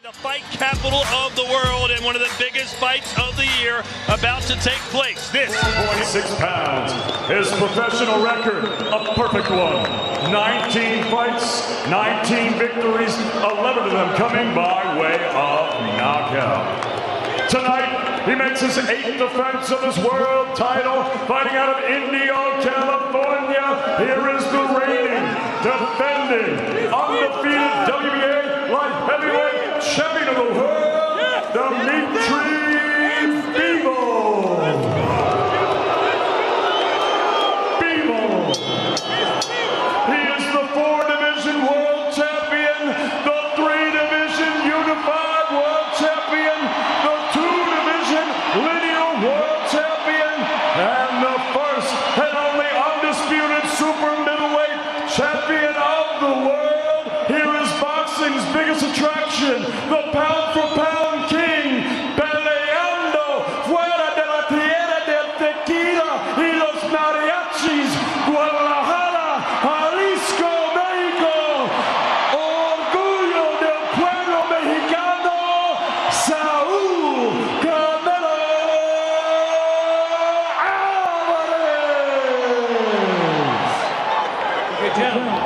The fight capital of the world and one of the biggest fights of the year about to take place. This 46 pounds. His professional record, a perfect one. 19 fights, 19 victories, 11 of them coming by way of knockout. Tonight, he makes his 8th defense of his world title, fighting out of Indio, California. Here is the reigning, defending, undefeated WBA light heavyweight champion of the world, Dmitry Bivol. Bivol. He is the 4-division world champion, the 3-division unified world champion, the 2-division lineal world champion, and the first and only undisputed super middleweight champion of the world. Here is boxing's biggest attraction, the pound-for-pound king, peleando fuera de la tierra del tequila y los mariachis, Guadalajara, Jalisco, México, orgullo del pueblo mexicano, Saúl Canelo Alvarez. Okay, gentlemen,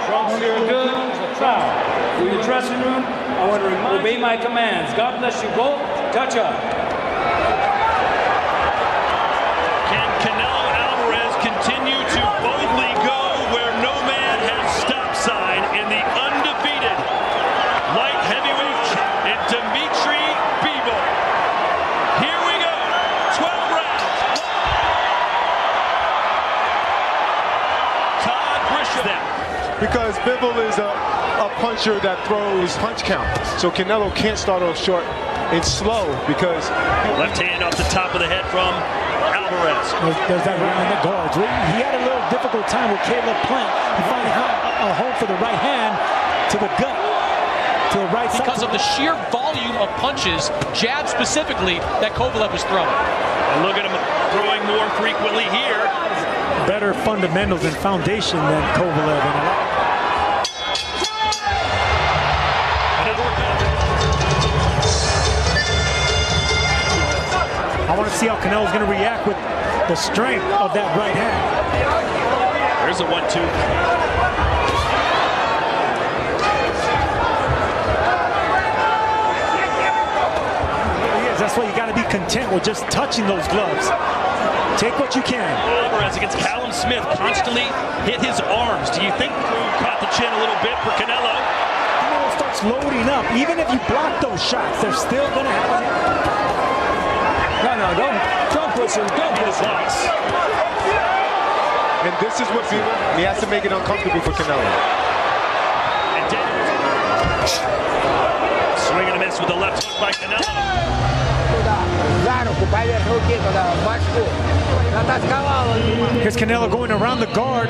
trunks here are good. Foul. In the dressing room, I want to obey my commands. God bless you both. Touch up. Can Canelo Alvarez continue to boldly go where no man has stop sign in the undefeated light heavyweight in Dmitry Bivol? Here we go. 12 rounds. Todd Grisham. Because Bivol is a puncher that throws punch count. So Canelo can't start off short and slow because... Left hand off the top of the head from Alvarez. There's that round in the guards. He had a little difficult time with Caleb Plant. He finally found a home for the right hand to the gut, to the right side. Because of the sheer volume of punches, jab specifically, that Kovalev was throwing. And look at him throwing more frequently here. Better fundamentals and foundation than Kovalev. I want to see how Canelo's going to react with the strength of that right hand. There's a 1-2. Yes, that's why you got to be content with just touching those gloves. Take what you can. Alvarez against Callum Smith constantly hit his arms. Do you think caught the chin a little bit for Canelo? Canelo starts loading up. Even if you block those shots, they're still going to have an impact. No, don't push him. Don't push him. And this is what he has to make it uncomfortable for Canelo. And swing and a miss with the left hook by Canelo. Here's Canelo going around the guard.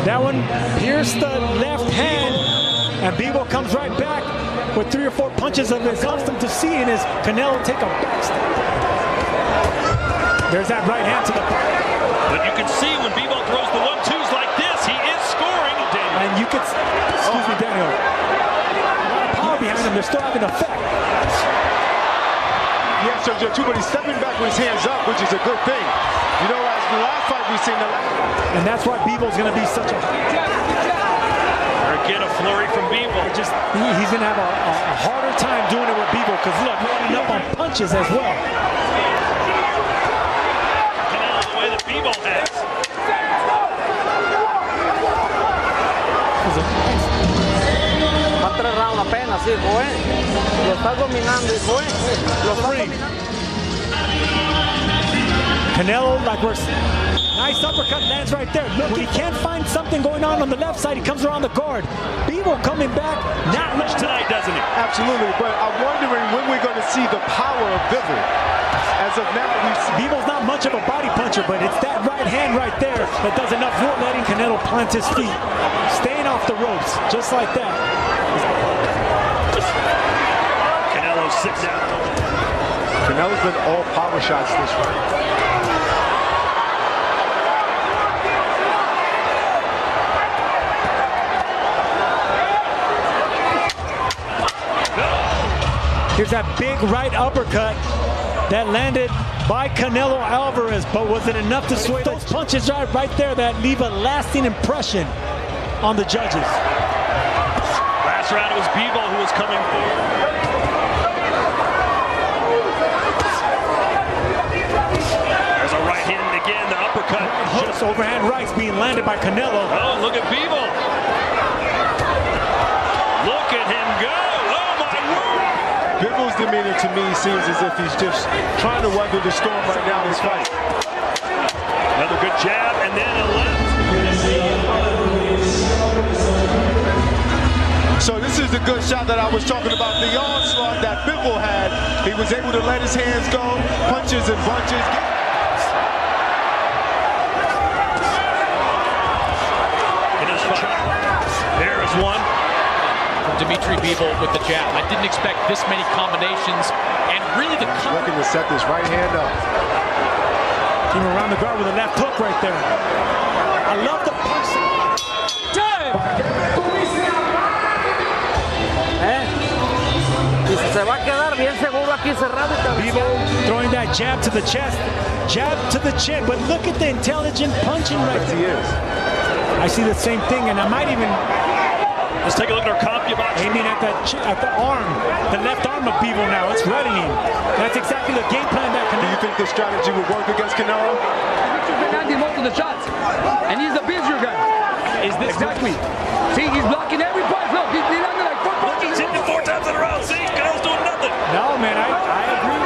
That one pierced the left hand, and Bivol comes right back with 3 or 4 punches of his accustomed to seeing is Canelo take a back step. There's that right hand to the body. But you can see when Bivol throws the 1-2s like this, he is scoring. Daniel. And you can, excuse me, Daniel. A lot of power behind him. They're still having an effect. Yeah, Sergio, too, but he's stepping back with his hands up, which is a good thing. You know, as the last fight we've seen and that's why Bivol's going to be such a... Again, a flurry from Bivol. He's going to have a harder time doing it with Bivol because, look, loading up on punches as well. Bivol has. Va 3 rounds apenas, hijo, Lo está dominando, hijo, Lo está dominando. Canelo, like we're... Nice uppercut lands right there. Look, when he can't find something going on the left side, he comes around the guard. Bivol coming back. Not much tonight, doesn't he? Absolutely, but I'm wondering when we're going to see the power of Bivol. As of now, Bivol's not much of a body puncher, but it's that right hand right there that does enough for letting Canelo plant his feet. Staying off the ropes, just like that. Canelo sits down. Canelo's been all power shots this round. Here's that big right uppercut that landed by Canelo Alvarez, but was it enough to sway? Those punches right there that leave a lasting impression on the judges. Last round, it was Bivol who was coming forward. There's a right hand again, the uppercut. Hooks, overhand rights being landed by Canelo. Oh, look at Bivol. Look at him go. Oh, my word. Bivol's demeanor to me seems as if he's just trying to weather the storm right now in this fight. Another good jab and then a left. So this is the good shot that I was talking about, the onslaught that Bivol had. He was able to let his hands go, punches and bunches. There's one. Dmitry Bivol with the jab. I didn't expect this many combinations, and really the looking to set this right hand up. Came around the guard with a left hook right there. I love the punch. Se va a quedar bien seguro aquí cerrado. Bivol throwing that jab to the chest, jab to the chin, but look at the intelligent punching right there. He is. I see the same thing, and I might even Let's take a look at our CompuBox. aiming at the arm, the left arm of Bivol now. It's readying. That's exactly the game plan that Do Canelo. you think this strategy would work against Canelo? He's landing most of the shots, and he's a busier guy. Is this Exactly. See, he's blocking every punch. Look, he's landing like 4 punches. He's hitting it 4 times in a row. See, Canelo's doing nothing. No, man, I agree.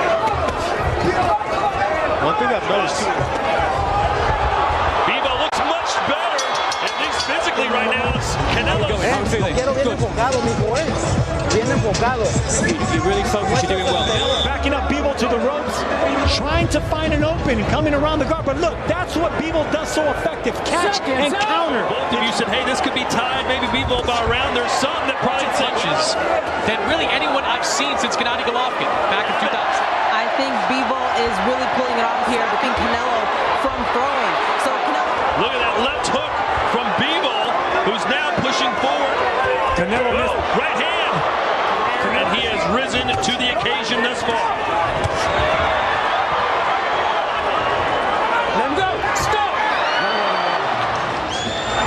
One thing I've noticed too. Bivol looks much better, at least physically right now. Canelo. Quiero bien enfocado, mijo, bien enfocado. You really focus, you're doing well. Backing up Bivol to the ropes, trying to find an opening, coming around the guard. But look, that's what Bivol does so effective. Catch and counter. Both of you said, hey, this could be tied. Maybe Bivol about around. There's some that probably Punches than really anyone I've seen since Gennady Golovkin back in 2000. I think Bivol is really pulling it off here, between Canelo from throwing. So Canelo. Look at that left hook from Bivol, who's now pushing forward. Canelo missed. Right hand. And he has risen to the occasion thus far. Let him go. Stop.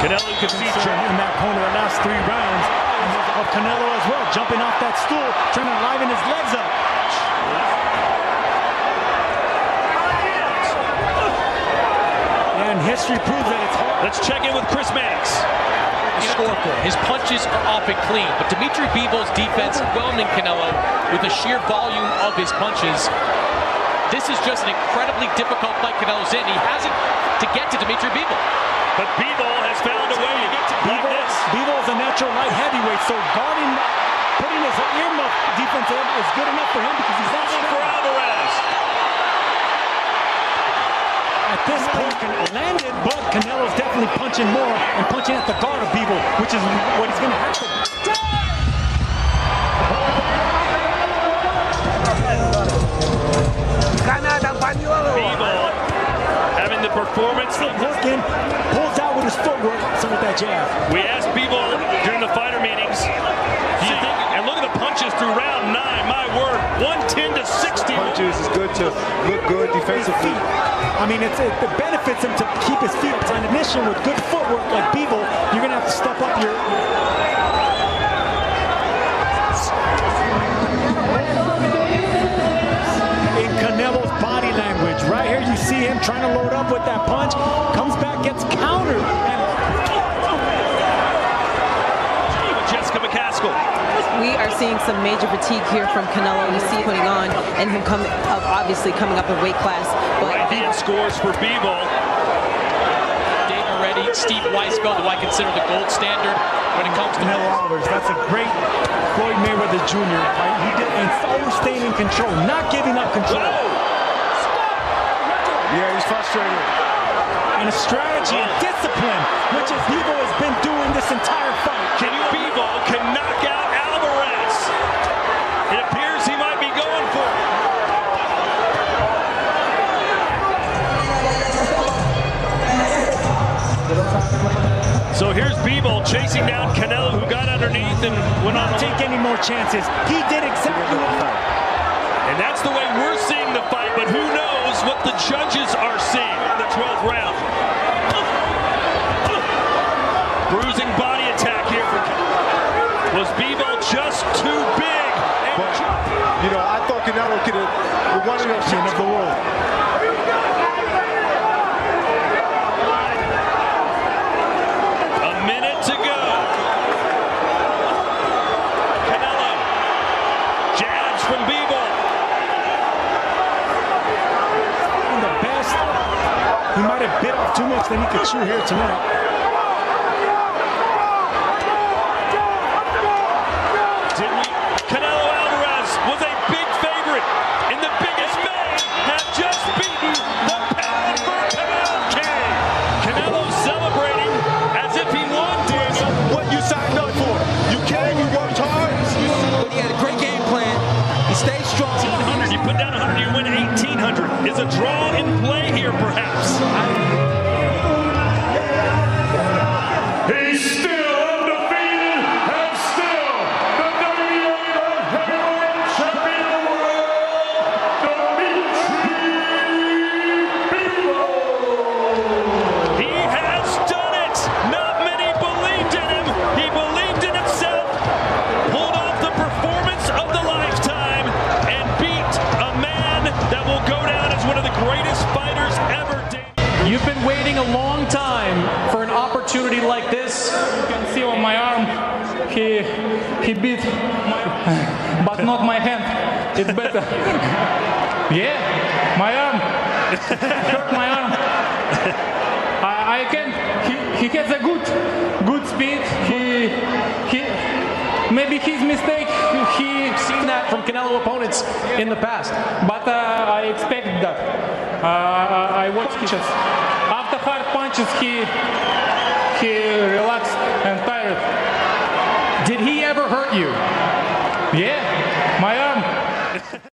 Canelo, you can see In that corner the last 3 rounds of Canelo as well, jumping off that stool, trying to liven his legs up. And history proves that it's hard. Let's check in with Chris Mannix. Scoreboard. His punches are off and clean, but Dmitry Bivol's defense whelming Canelo with the sheer volume of his punches. This is just an incredibly difficult fight Canelo's in. He has it to get to Dmitry Bivol. But Bivol has found a way to get to like this. Bivol is a natural light heavyweight, so guarding, putting his earmuff defense in is good enough for him because he's not For strong. Alvarez. At this point, landed, but Canelo's definitely punching more and punching at the guard of Bivol, which is what he's going to have to do. Bivol having the performance. Working, pulls out with his footwork, so with that jab. We asked Bivol during the fighter meetings, do you think, and look at the punches through round 9, my word, 110 to 60. Punches is good to look good defensively. I mean, it benefits him to keep his feet on a mission with good footwork like Bivol. You're going to have to step up your... In Canelo's body language, right here you see him trying to load up with that punch, comes back, gets countered. Jessica McCaskill. We are seeing some major fatigue here from Canelo. You see putting on, and him obviously coming up in weight class. But Right hand scores for Bivol. Dave Moretti, Steve Weisfeld, who I consider the gold standard when it comes to Canelo Alvarez, that's a great Floyd Mayweather Jr. Right? He did, and always staying in control, not giving up control. Yeah, he's frustrated. And a strategy and discipline, which is Bivol has been doing this entire fight. Bivol can knock out Alvarez. It appears he might be going for it. So here's Bivol chasing down Canelo, who got underneath and went on. Not take any more chances. He did exactly what But, you know, I thought Canelo could have with one of those shots of the world. A minute to go. Canelo. Jabs from Bivol. The best. He might have bit off too much than he could chew here tonight. Canelo Alvarez was a big favorite in the biggest man, had just beaten the pound for pound king. Canelo celebrating as if he won, Daniel. What you signed up for. You came, you worked hard. But he had a great game plan. He stayed strong. 1,800, you put down 100, you win 1,800. Is a draw in play here, perhaps? He's still undefeated and still the WBA heavyweight champion of the world, Dmitry Bivol. He has done it. Not many believed in him. He believed in himself, pulled off the performance of the lifetime, and beat a man that will go down as one of the greatest fighters ever. You've been waiting a long time for an opportunity like this. You can see on my arm, he beat but not my hand. It's better. Yeah, my arm. Hurt my arm. I can. He has a good speed. He maybe his mistake. We've seen that from Canelo opponents in the past. But I expected that. I watched his. After hard punches, he relaxed and tired. Did he ever hurt you? Yeah.